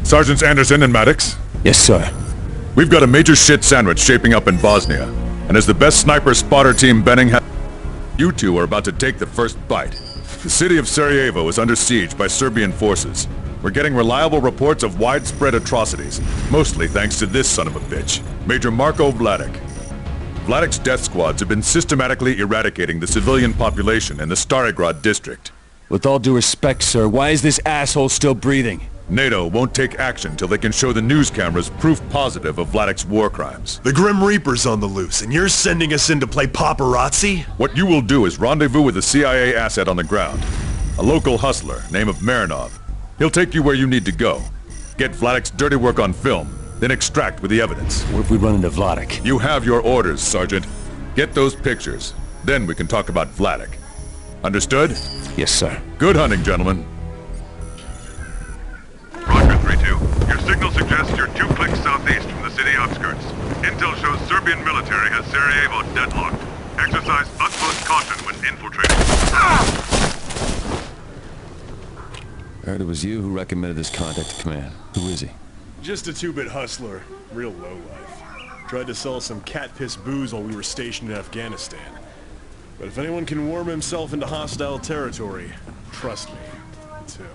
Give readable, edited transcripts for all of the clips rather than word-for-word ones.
Sergeants Anderson and Maddox? Yes, sir. We've got a major shit sandwich shaping up in Bosnia, and as the best sniper spotter team Benning has, you two are about to take the first bite. The city of Sarajevo is under siege by Serbian forces. We're getting reliable reports of widespread atrocities, mostly thanks to this son of a bitch, Major Marko Vladik. Vladik's death squads have been systematically eradicating the civilian population in the Starigrad district. With all due respect, sir, why is this asshole still breathing? NATO won't take action till they can show the news cameras proof positive of Vladik's war crimes. The Grim Reaper's on the loose, and you're sending us in to play paparazzi? What you will do is rendezvous with a CIA asset on the ground. A local hustler, name of Marinov. He'll take you where you need to go. Get Vladik's dirty work on film, then extract with the evidence. What if we run into Vladik? You have your orders, Sergeant. Get those pictures. Then we can talk about Vladik. Understood? Yes, sir. Good hunting, gentlemen. Roger 3-2. Your signal suggests you're 2 clicks southeast from the city outskirts. Intel shows Serbian military has Sarajevo deadlocked. Exercise utmost caution when infiltrating. I heard it was you who recommended this contact to command. Who is he? Just a 2-bit hustler. Real lowlife. Tried to sell some cat-piss booze while we were stationed in Afghanistan. But if anyone can worm himself into hostile territory, trust me, it's him.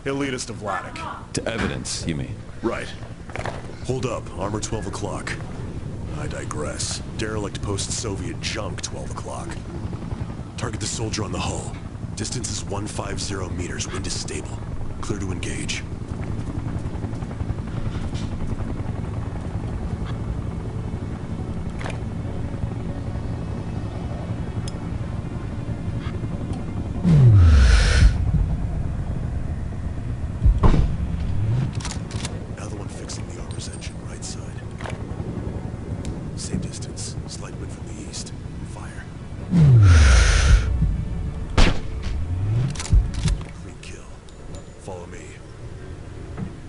He'll lead us to Vladik. To evidence, you mean? Right. Hold up, armor 12 o'clock. I digress. Derelict post-Soviet junk 12 o'clock. Target the soldier on the hull. Distance is 150 meters, wind is stable. Clear to engage.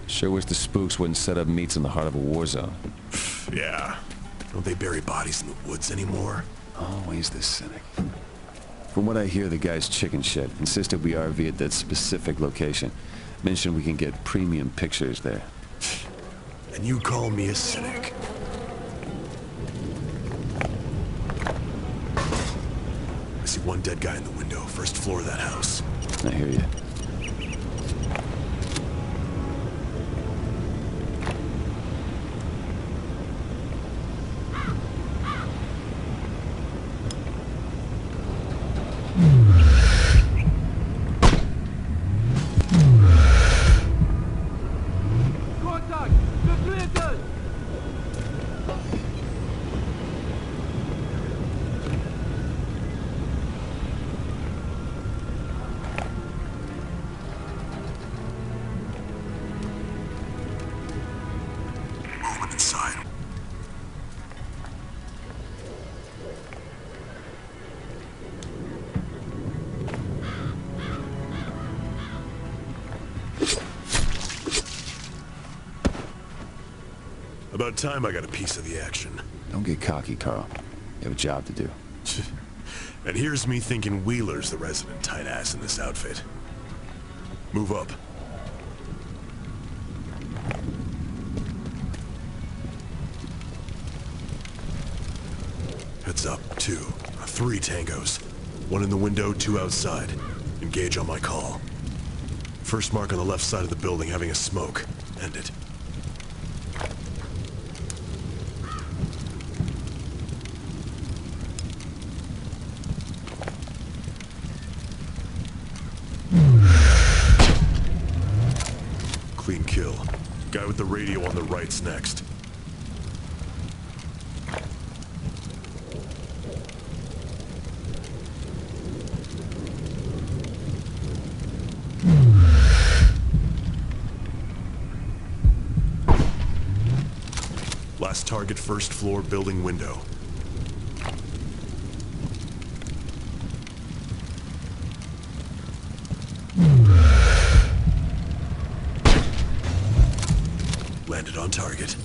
Sure wish the spooks wouldn't set up meets in the heart of a war zone. Yeah. Don't they bury bodies in the woods anymore? Always the cynic. From what I hear, the guy's chicken shit. Insisted we RV at that specific location. Mentioned we can get premium pictures there. And you call me a cynic? I see one dead guy in the window, first floor of that house. I hear you. About time I got a piece of the action. Don't get cocky, Carl. You have a job to do. And here's me thinking Wheeler's the resident tight ass in this outfit. Move up. Heads up, 2. 3 tangos. 1 in the window, 2 outside. Engage on my call. First mark on the left side of the building having a smoke. End it. Clean kill. Guy with the radio on the right's next. Last target, first floor building window. Landed on target.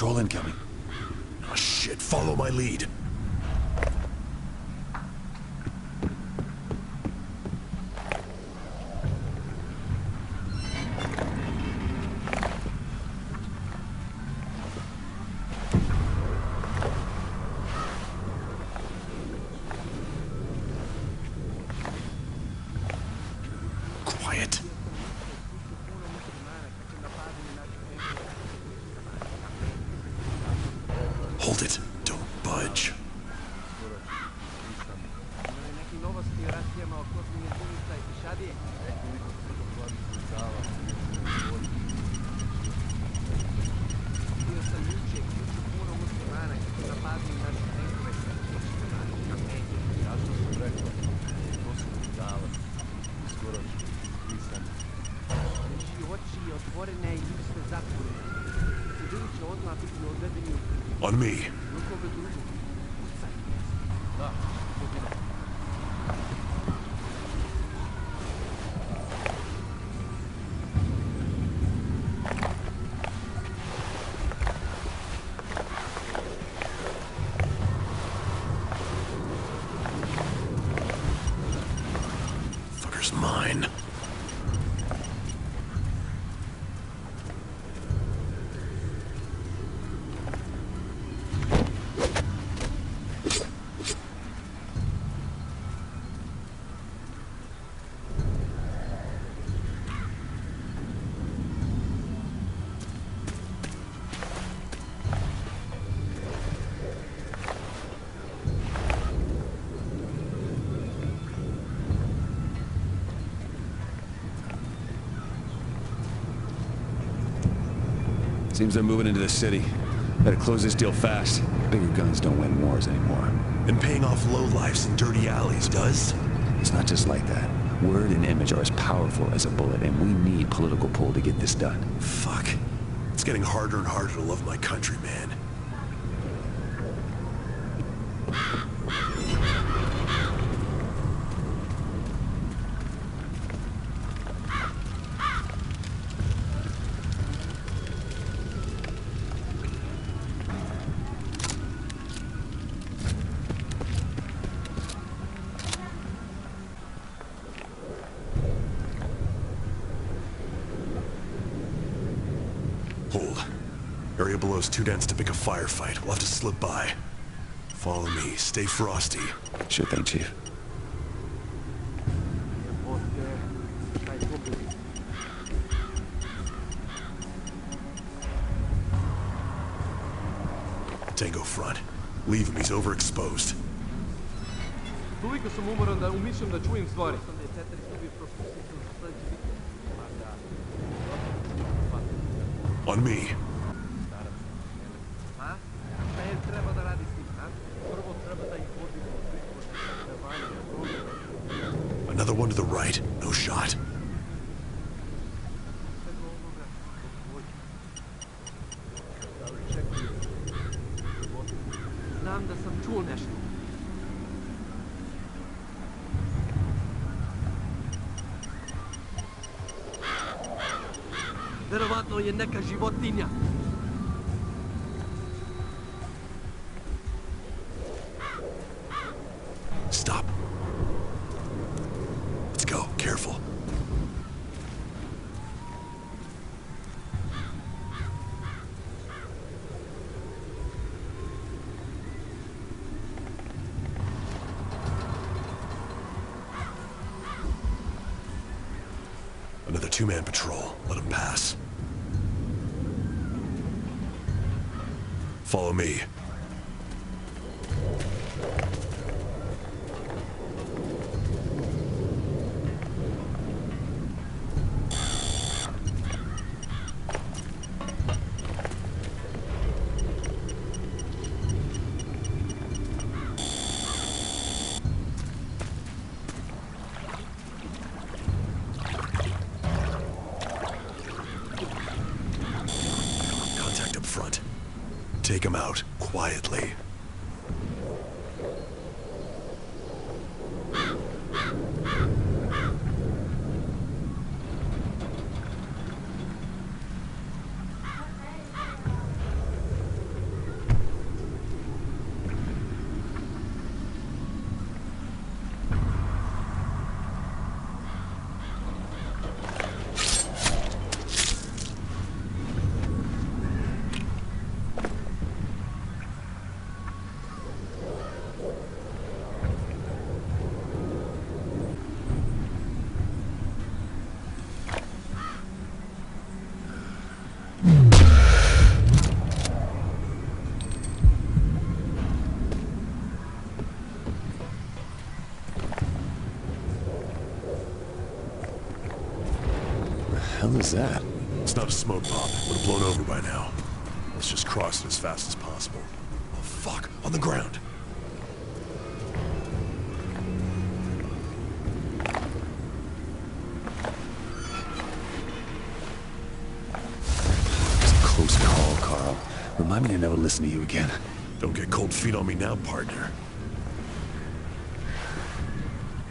Patrol incoming. Oh shit, follow my lead. Quiet. Hold it. Don't budge. On me. Fucker's mine. Seems they're moving into the city. Better close this deal fast. Bigger guns don't win wars anymore. And paying off lowlifes in dirty alleys does? It's not just like that. Word and image are as powerful as a bullet, and we need political pull to get this done. Fuck. It's getting harder and harder to love my country, man. Hold. Area below's too dense to pick a firefight. We'll have to slip by. Follow me. Stay frosty. Sure thing, Chief. Tango front. Leave him. He's overexposed. Toliko sam umoran da umišljam da čujem stvari. On me. Another one to the right. No shot. Znam da sam čuo nešto. Verovatno je neka životinja. Stop. Let's go. Careful. Another two-man patrol. Let him pass. Follow me. Contact up front. Take him out, quietly. hell is that? It's not a smoke pop. It would have blown over by now. Let's just cross it as fast as possible. Oh, fuck! On the ground! It's a close call, Carl. Remind me to never listen to you again. Don't get cold feet on me now, partner.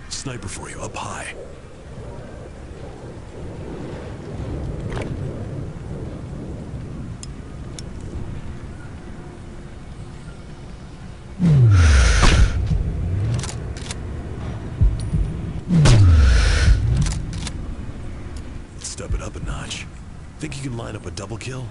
Sniper for you, up high. Step it up a notch. Think you can line up a double kill?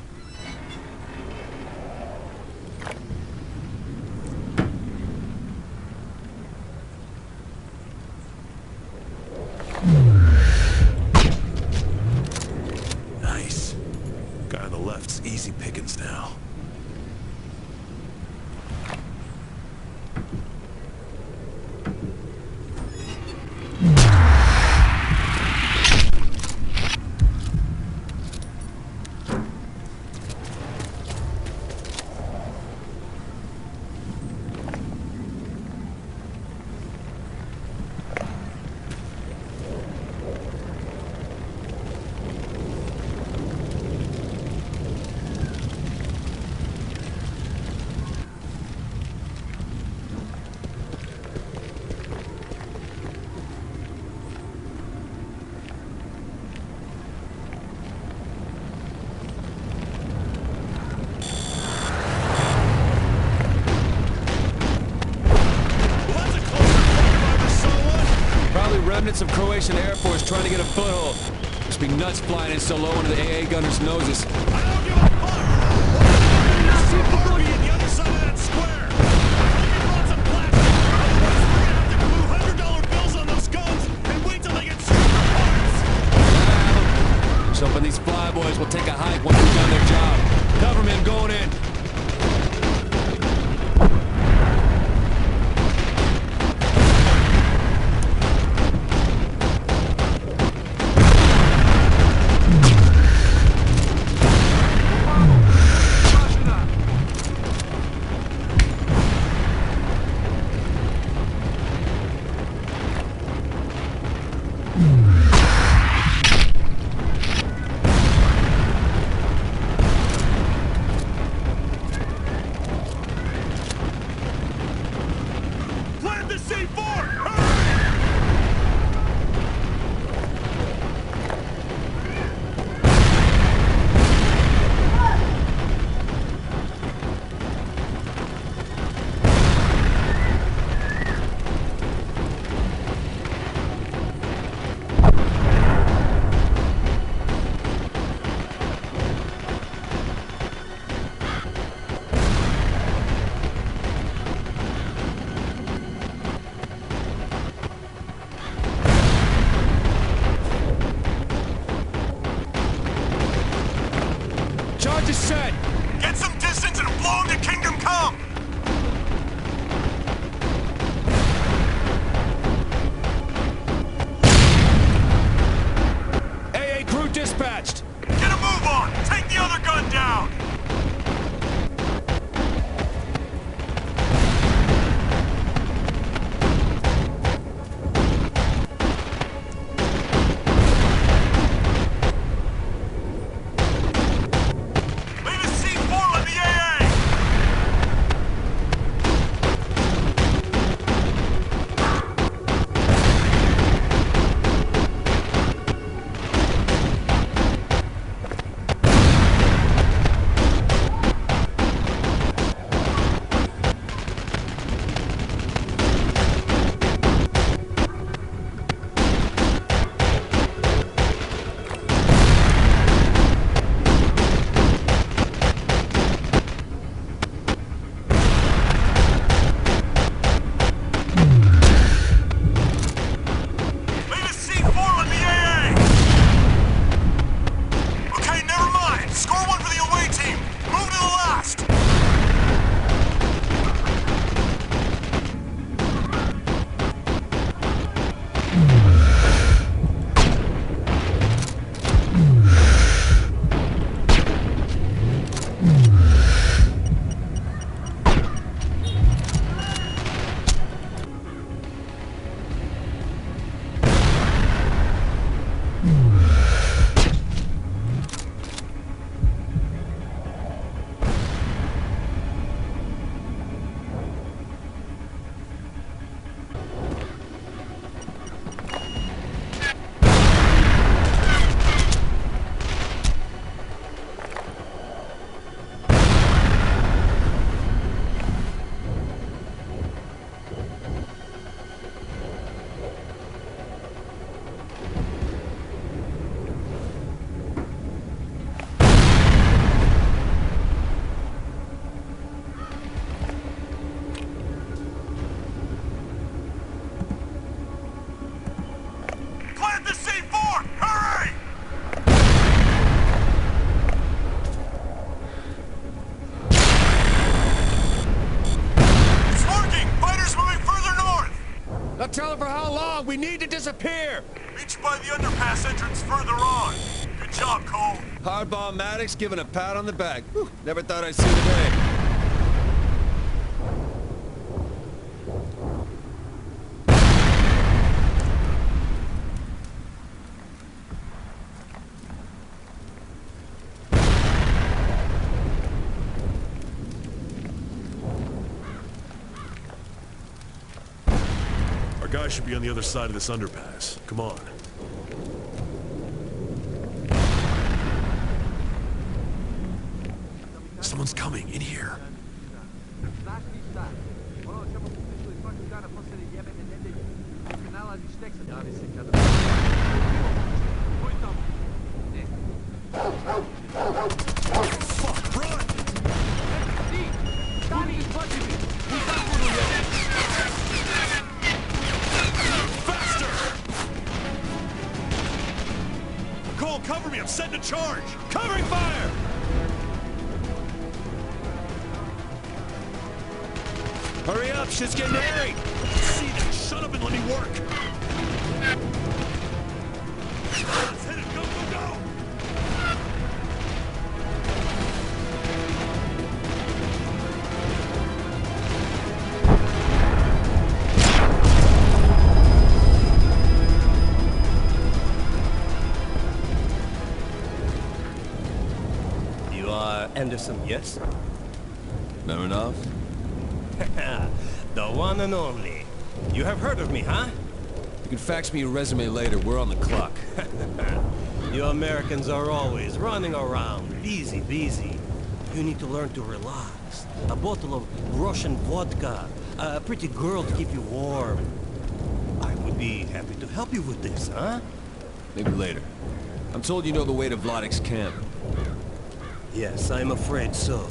Nice. Guy on the left's easy pickings now. Remnants of Croatian Air Force trying to get a foothold. Must be nuts flying in so low into the AA gunners' noses. I don't give a fuck! Party at the other side of that square! Lots of plastic! Otherwise, we're gonna have to glue $100 bills on those guns and wait till they get super parts! Just hoping these flyboys will take a hike once we've done their job. Cover me, I'm going in. We need to disappear! Reach by the underpass entrance further on. Good job, Cole. Hardball Maddox giving a pat on the back. Whew, never thought I'd see the day. Our guy should be on the other side of this underpass. Come on. Someone's coming in here. Fuck, run! Faster! Cole, cover me! I'm setting a charge! Covering fire! Hurry up, shit's getting hairy! See that? Shut up and let me work! Let's hit it! Go, go, go! You are Anderson, yes? Never enough? The one and only. You have heard of me, huh? You can fax me your resume later. We're on the clock. You Americans are always running around, busy, busy. You need to learn to relax. A bottle of Russian vodka, a pretty girl to keep you warm. I would be happy to help you with this, huh? Maybe later. I'm told you know the way to Vladik's camp. Yes, I'm afraid so.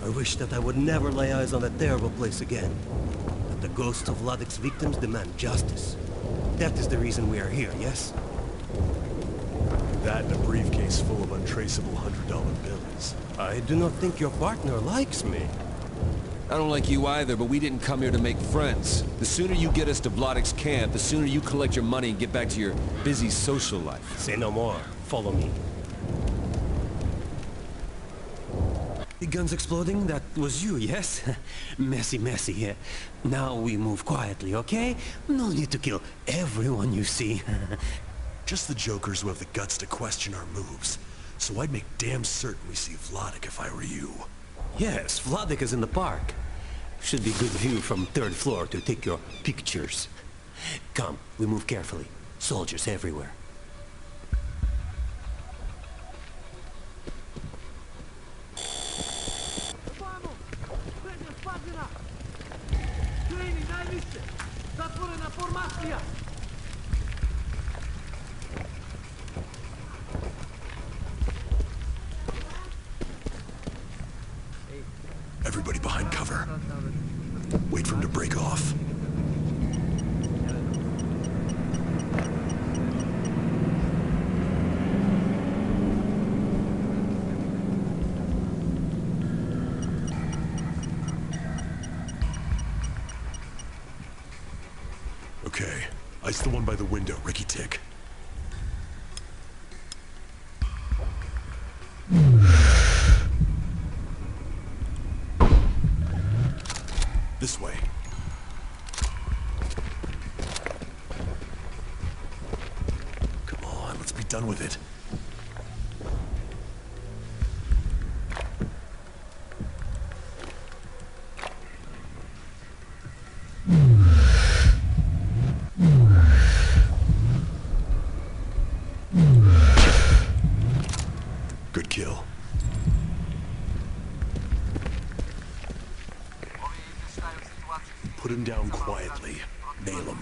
I wish that I would never lay eyes on that terrible place again. But the ghosts of Vladik's victims demand justice. That is the reason we are here, yes? That and a briefcase full of untraceable $100 bills. I do not think your partner likes me. I don't like you either, but we didn't come here to make friends. The sooner you get us to Vladik's camp, the sooner you collect your money and get back to your busy social life. Say no more. Follow me. The guns exploding? That was you, yes? Messy, messy, yeah. Now we move quietly, okay? No need to kill everyone you see. Just the jokers who have the guts to question our moves. So I'd make damn certain we see Vladik if I were you. Yes, Vladik is in the park. Should be good view from third floor to take your pictures. Come, we move carefully. Soldiers everywhere. Everybody behind cover. Wait for him to break off. Okay. Ice the one by the window, Ricky Tick. This way. Come on, let's be done with it. Good kill. Put him down quietly. Nail him.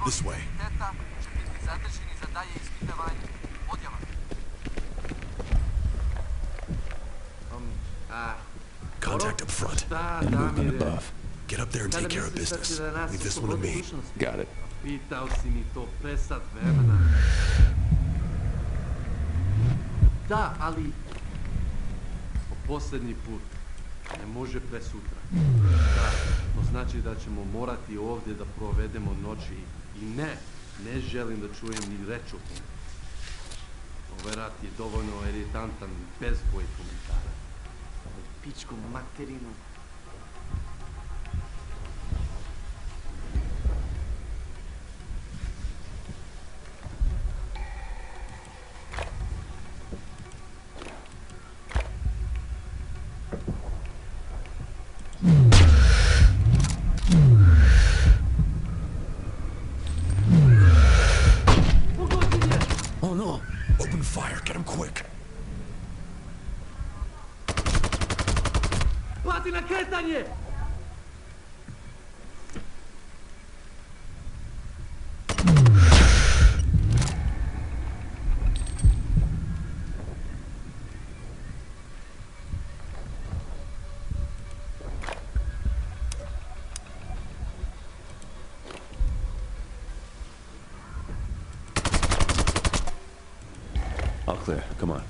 This way. Contact up front. And movement above. Get up there and take care of business. Leave this one to me. Got it. Pitao si mi to pre sat vremena. Da, ali po posljednji put ne može pre sutra. Da, to znači da ćemo morati ovdje da provedemo noći i ne želim da čujem ni reč o tome. Ovaj rat je dovoljno iritantan bez tvojih komentara. Pičku materinu. Oh no! Open fire, get him quick! Pati na kretanje! All clear. Come on.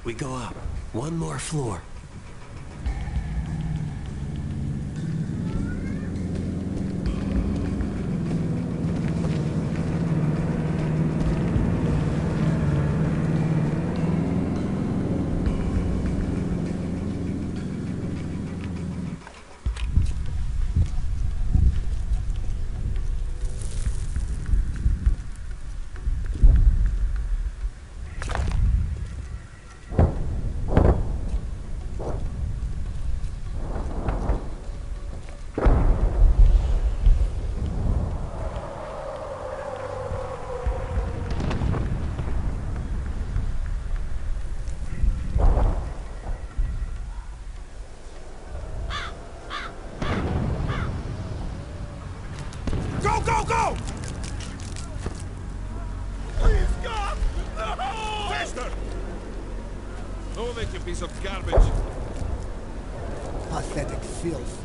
We go up. One more floor. Go, go, go! Please, God! No! Faster! Move, you piece of garbage. Pathetic filth.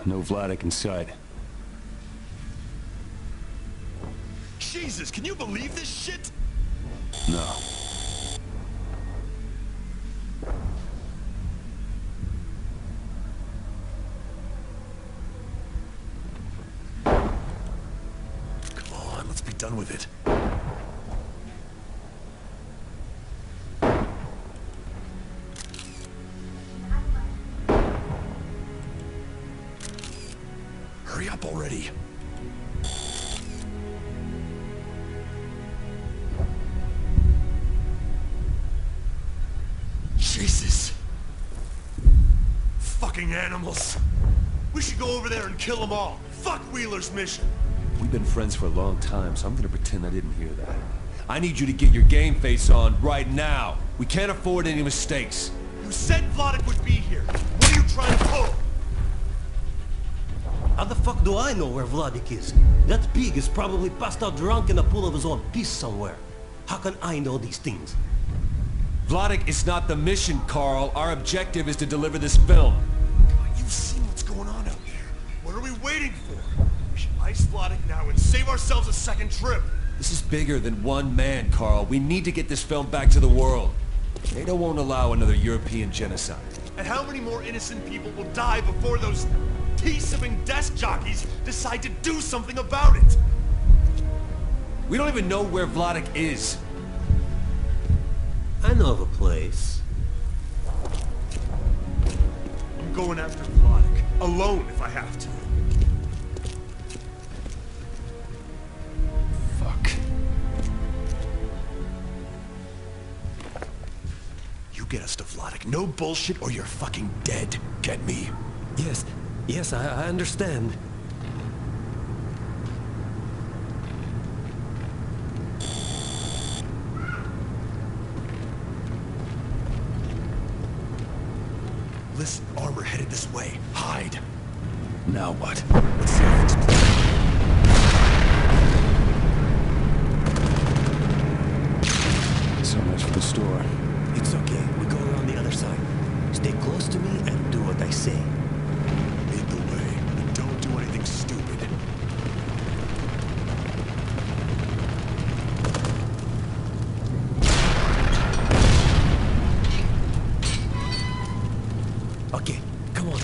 No Vladik inside. Jesus, can you believe this shit? No. Come on, let's be done with it. Hurry up already. Jesus. Fucking animals. We should go over there and kill them all. Fuck Wheeler's mission. We've been friends for a long time, so I'm gonna pretend I didn't hear that. I need you to get your game face on right now. We can't afford any mistakes. You said Vladik would be here. What are you trying to pull? How the fuck do I know where Vladik is? That pig is probably passed out drunk in a pool of his own piss somewhere. How can I know these things? Vladik is not the mission, Carl. Our objective is to deliver this film. You've seen what's going on out here. What are we waiting for? We should ice Vladik now and save ourselves a second trip. This is bigger than one man, Carl. We need to get this film back to the world. NATO won't allow another European genocide. And how many more innocent people will die before those tea-sipping desk jockeys decide to do something about it? We don't even know where Vladik is. I know of a place. I'm going after Vladik. Alone if I have to. Fuck. You get us to Vladik. No bullshit or you're fucking dead. Get me? Yes, I understand. Listen, armor headed this way. Hide. Now what? Let's see how things play. So much for the store. It's okay. We go around the other side. Stay close to me and do what I say. Lead the way, but don't do anything stupid. Okay, come on.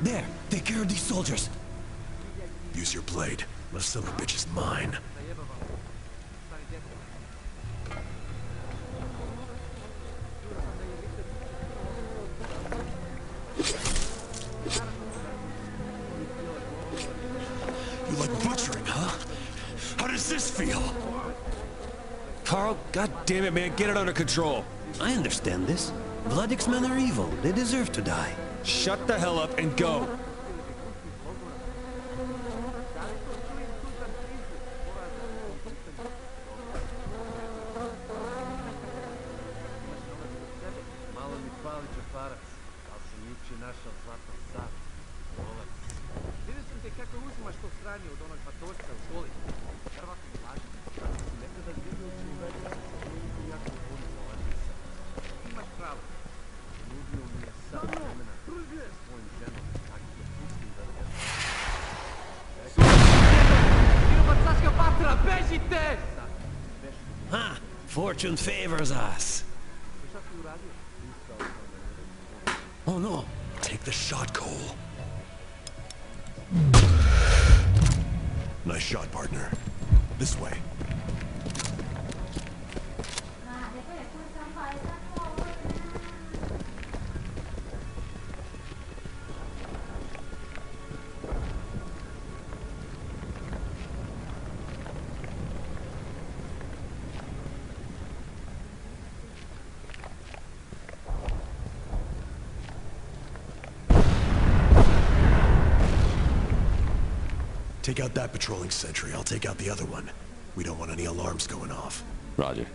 There! Take care of these soldiers! Use your blade. The son of a bitch is mine. You like butchering, huh? How does this feel? Carl, god damn it, man, get it under control. I understand this. Vladik's men are evil. They deserve to die. Shut the hell up and go. Ha! Fortune favors us. Oh no! Take the shot, Cole. Nice shot, partner. This way. Take out that patrolling sentry. I'll take out the other one. We don't want any alarms going off. Roger.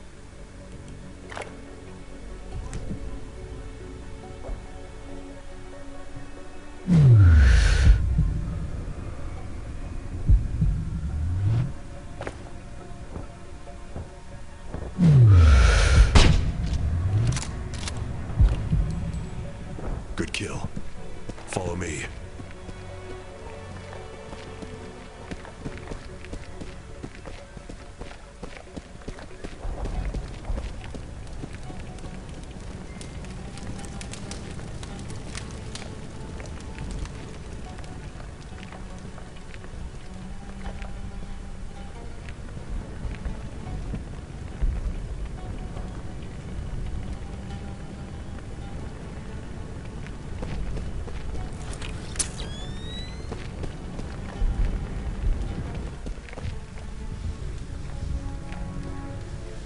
Good kill. Follow me.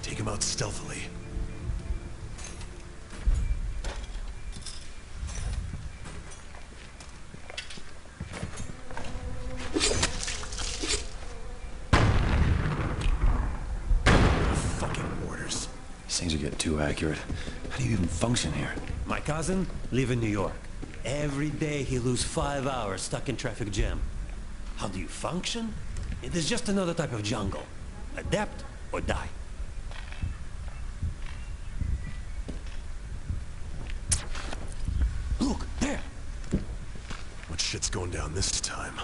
Take him out stealthily. Fucking orders. These things are getting too accurate. How do you even function here? My cousin live in New York. Every day he lose 5 hours stuck in traffic jam. How do you function? It is just another type of jungle. Adapt or die. Look, there! What shit's going down this time?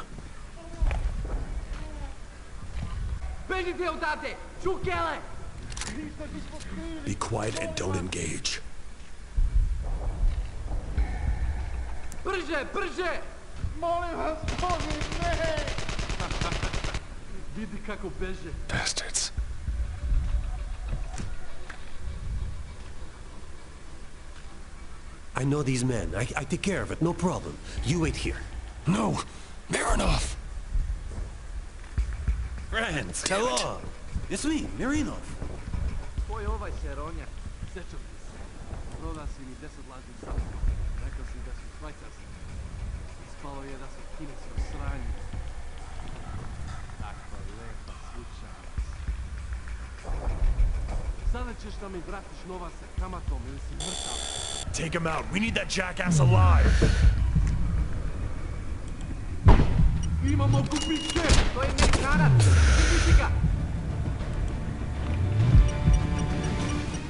Be quiet and don't engage. Brže, brže! Molim vas, pomozi me! Vidi kako beže. Bastards. I know these men. I take care of it, no problem. You wait here. No, Marinov. Friends, hello. It's me, Marinov. Ko je ovaj seronja? Sjećam ti se. Prodao si mi 10 lažnih sata. Rekao si da su švajcarski. Ispalo je da su kinesko sranje. Takva lepa slučajnost. Sada ćeš da mi vratiš novac sa kamatom ili si mrtav. Take him out. We need that jackass alive. Imamo gubitke! To je Amerikanac! Ubiti ga!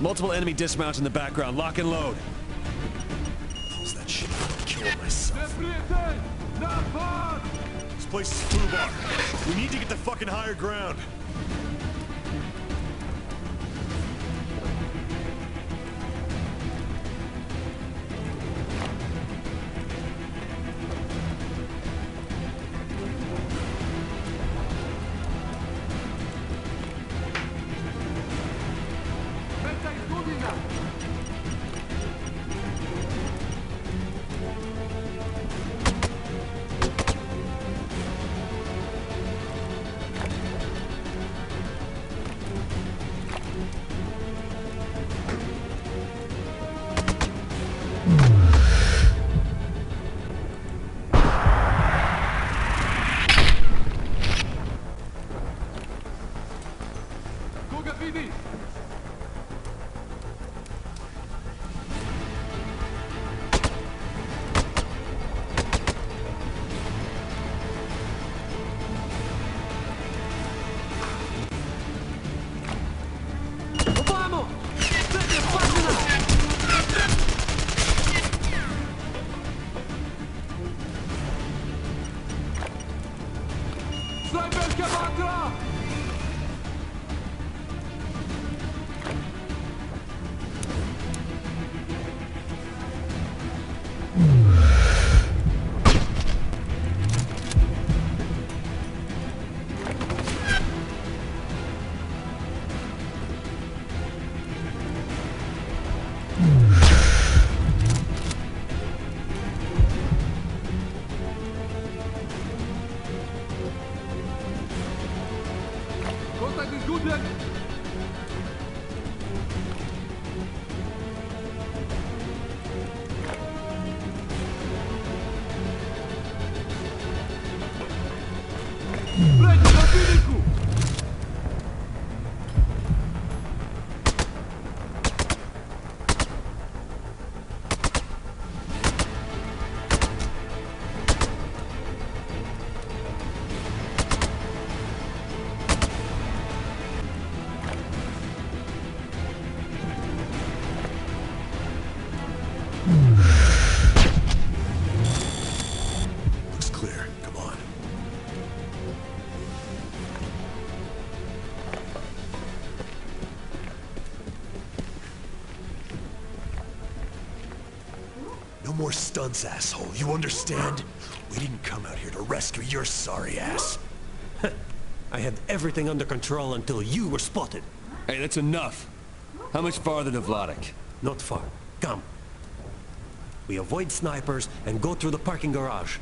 Multiple enemy dismounts in the background. Lock and load. Pulls that shit out. I'll kill myself. Neprijatelj! Napad! This place is foobar. We need to get to fucking higher ground. Metaj Dudina! Koga vidi? Ovamo! Srednja pažnja! Snajperska vatra! Kontakt izgubljen! Pređi na finiku! Looks clear. Come on. No more stunts, asshole. You understand? We didn't come out here to rescue your sorry ass. I had everything under control until you were spotted. Hey, that's enough. How much farther to Vladik? Not far. Come. We avoid snipers and go through the parking garage.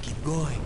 Keep going.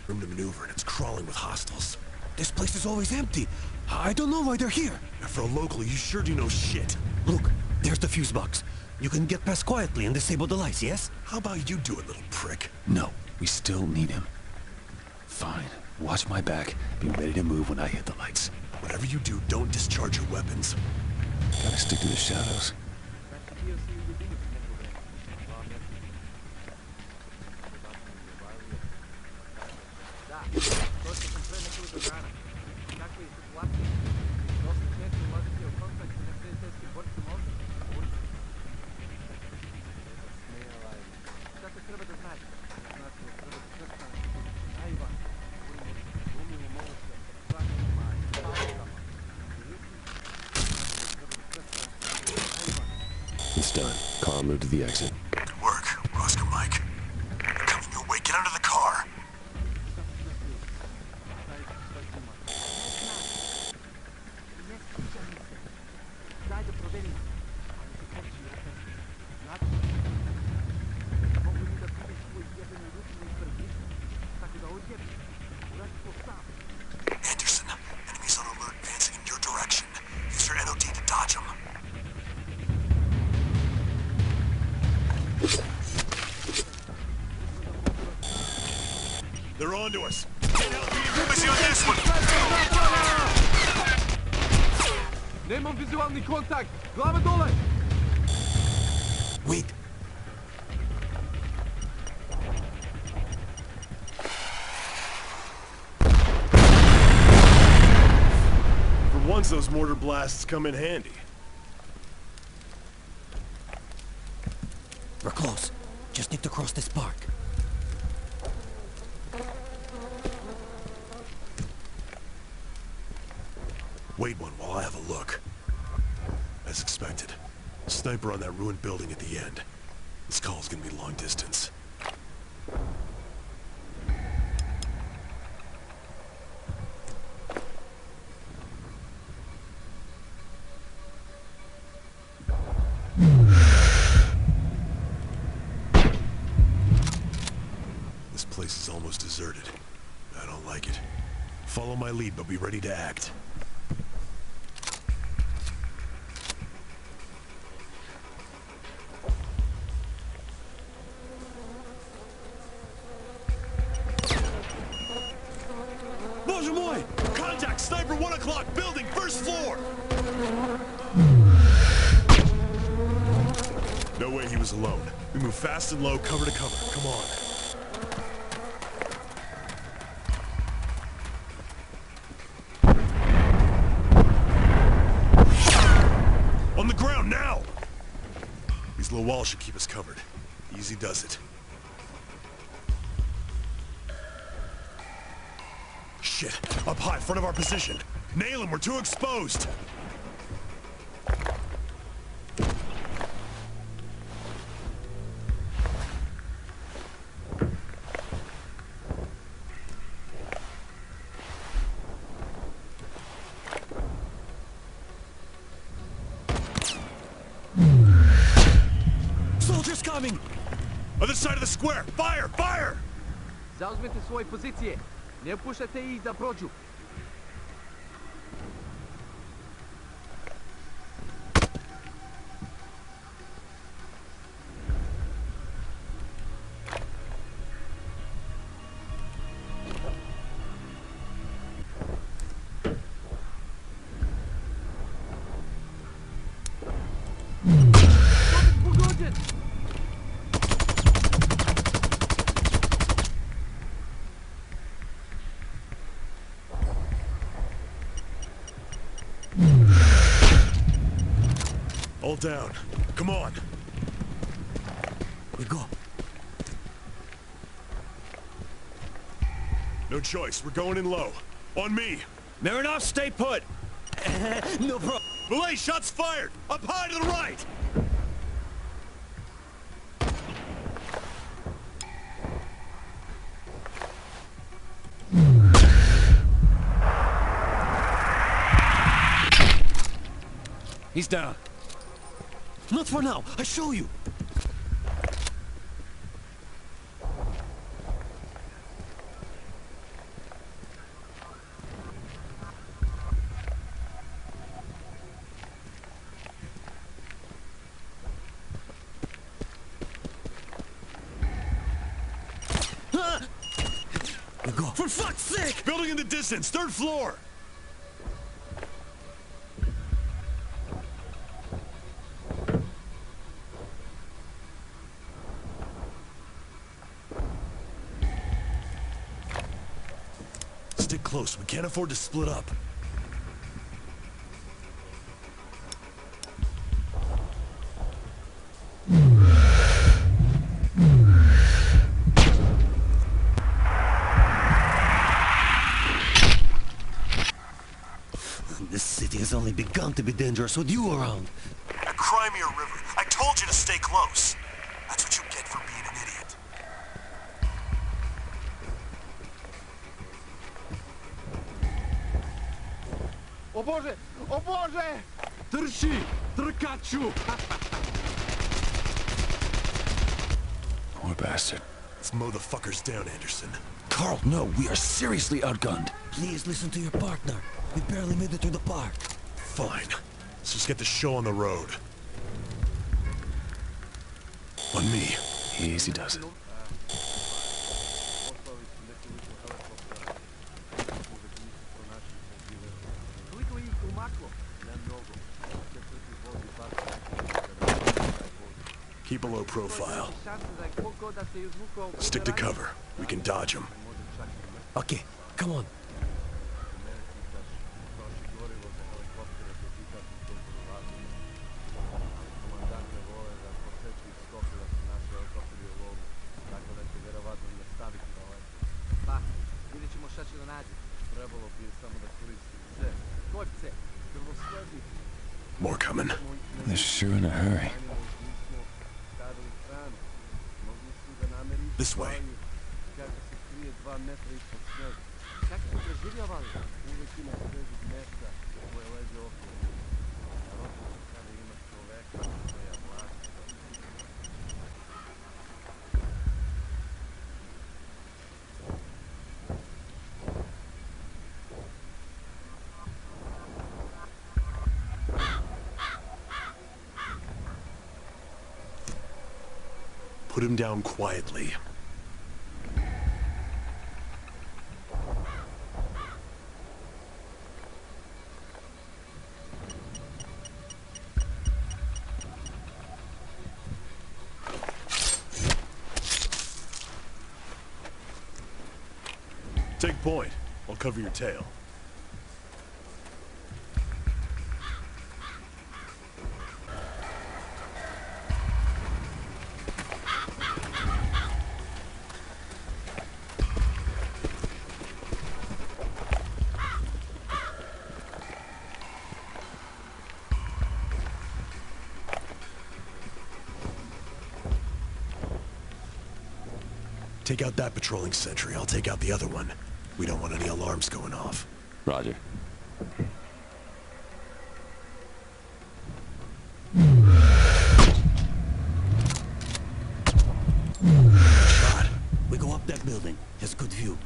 Room to maneuver and it's crawling with hostiles. This place is always empty. I don't know why they're here. And for a local, you sure do know shit. Look, there's the fuse box. You can get past quietly and disable the lights, yes? How about you do it, little prick? No, we still need him. Fine. Watch my back. Be ready to move when I hit the lights. Whatever you do, don't discharge your weapons. Gotta stick to the shadows. It's done. Car moved to the exit. Good work, Roscoe Mike. They're coming your way. Get under the car. Anderson, enemies on alert advancing in your direction. Use your NOD to dodge them. They're on to us. Can't help you. Busy on this one. Nemam vizualni kontakt! Glava dole! Wait. For once, those mortar blasts come in handy. We're close. Just need to cross this park. Wait one while I have a look. As expected, sniper on that ruined building at the end. This call's gonna be long distance. This place is almost deserted. I don't like it. Follow my lead, but be ready to act. Bоже мой! Contact! Sniper 1 o'clock! Building! First floor! No way he was alone. We move fast and low, cover to cover. Come on. On the ground, now! These low walls should keep us covered. Easy does it. Shit! Up high, front of our position. Nail him, we're too exposed! Soldiers coming! Other side of the square! Fire! Fire! Zauzmite svoje pozicije. Ne puštajte ih da prođu. Pogođen! All down. Come on. We go. No choice. We're going in low. On me. Marinov, stay put. No problem. Belay, shots fired. Up high to the right. He's down. Not for now. I show you. We go. For fuck's sake! Building in the distance, third floor! Stick close, we can't afford to split up. This city has only begun to be dangerous with you around. The Crimea River. I told you to stay close. That's what you get for being an idiot. O Boże! O Boże! Drży! Drkaczu! Poor bastard. Let's mow the fuckers down, Anderson. Carl, no, we are seriously outgunned. Please listen to your partner. We barely made it to the park. Fine. Let's just get the show on the road. On me. Easy does it. Keep a low profile. Stick to cover. We can dodge them. Okay, come on. More coming. They're sure in a hurry. This way. Put him down quietly. Take point. I'll cover your tail. Take out that patrolling sentry. I'll take out the other one. We don't want any alarms going off. Roger. Shot. We go up that building. Has good view.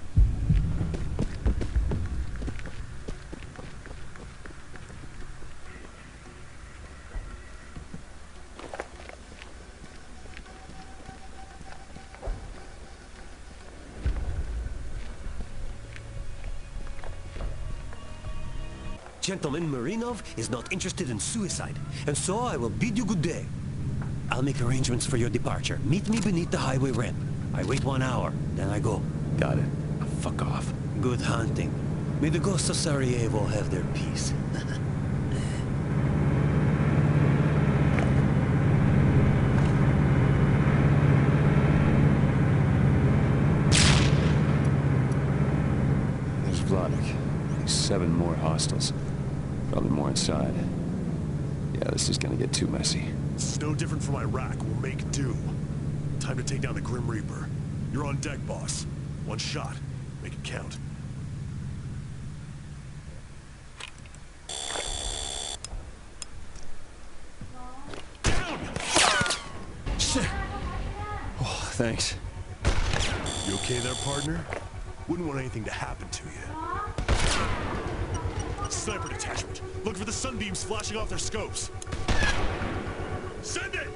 Gentleman Marinov is not interested in suicide, and so I will bid you good day. I'll make arrangements for your departure. Meet me beneath the highway ramp. I wait 1 hour, then I go. Got it. Fuck off. Good hunting. May the ghosts of Sarajevo have their peace. There's Vladik. 7 more hostiles. Probably more inside. Yeah, this is gonna get too messy. It's no different from Iraq. We'll make do. Time to take down the Grim Reaper. You're on deck, boss. 1 shot. Make it count. Down! Shit! Oh, thanks. You okay there, partner? Wouldn't want anything to happen to you. Sniper detachment. Look for the sunbeams flashing off their scopes. Send it!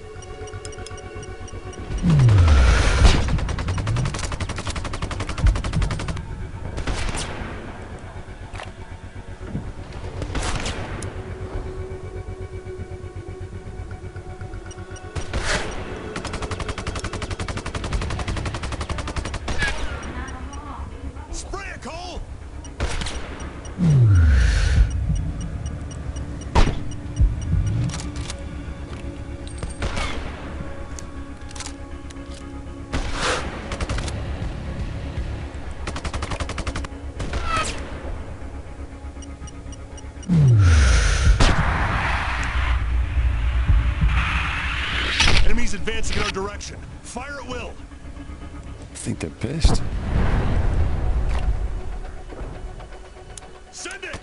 advancing in our direction. Fire at will. Think they're pissed? Send it!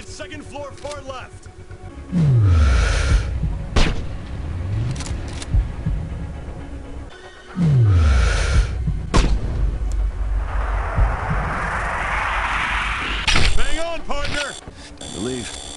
Second floor, far left. Hang on, partner. Time to leave.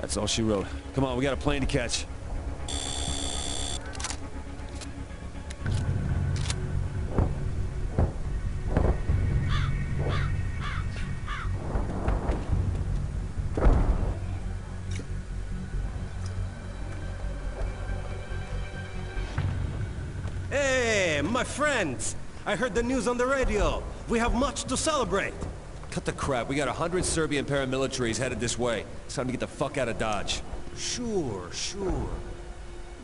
That's all she wrote. Come on, we got a plane to catch. my friends! I heard the news on the radio. We have much to celebrate. Cut the crap. We got 100 Serbian paramilitaries headed this way. It's time to get the fuck out of Dodge. Sure.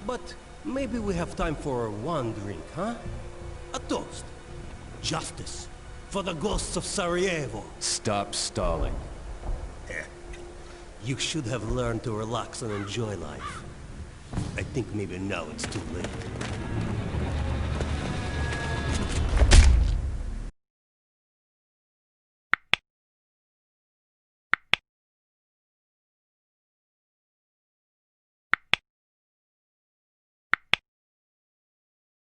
But maybe we have time for one drink, huh? A toast. Justice. For the ghosts of Sarajevo. Stop stalling. You should have learned to relax and enjoy life. I think maybe now it's too late.